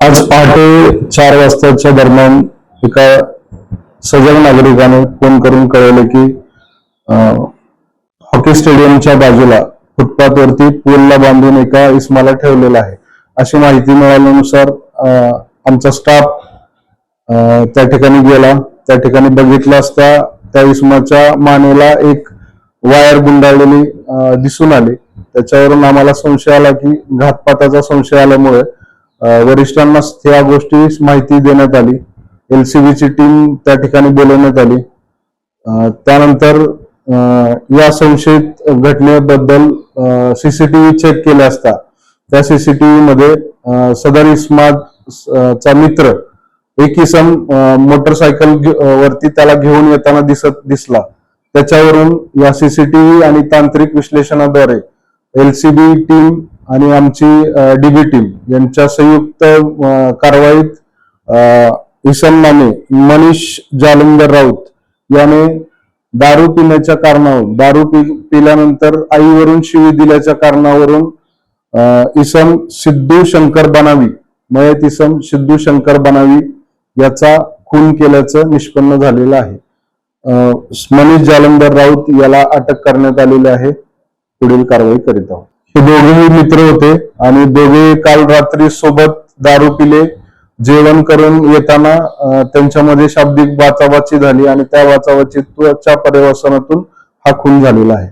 आज पहाटे 4 वाजताच्या दरम्यान एका सजग नागरिकाने फोन करून कळवले की हॉकी स्टेडियमच्या बाजूला फुटपाथवरती पूलला बांधून एका इस्माला ठेवलेला आहे. अशी माहिती मिळाल्यानुसार आमचा स्टाफ त्या ठिकाणी गेला. त्या ठिकाणी बघितलं असता त्या इस्माच्या मानेला एक वायर गुंडाळलेली दिसून आली. त्याच्यावरून आम्हाला संशय आला की घातपाताचा संशय आल्यामुळे वरिष्ठांना या गोष्टी माहिती देण्यात आली. LCBची टीम त्या ठिकाणी बोलवण्यात आली. त्यानंतर या संशयित घटनेबद्दल CCTV चेक केले असता त्या CCTV मध्ये सदर इस्माचा मित्र एक इसम मोटरसायकल वरती त्याला घेऊन येताना दिसला. त्याच्यावरून या CCTV आणि तांत्रिक विश्लेषणाद्वारे LCB टीम आणि आमची DB टीम यांच्या संयुक्त कारवाईत इसम नामे मनीष जालंधर राऊत याने दारू पिण्याच्या कारणावरून दारू पिल्यानंतर आईवरून शिवी दिल्याच्या कारणावरून इसम सिद्धू शंकर बनावी मयत इसम सिद्धू शंकर बनावी याचा खून केल्याचं निष्पन्न झालेलं आहे. मनीष जालंधर राऊत याला अटक करण्यात आलेली आहे. पुढील कारवाई करीत आहोत. हे दोघेही मित्र होते आणि दोघे काल रात्री सोबत दारू पिले. जेवण करून येताना त्यांच्यामध्ये शाब्दिक वाचावाची झाली आणि त्या वाचावाचीच्या पर्यवसानातून हा खून झालेला आहे.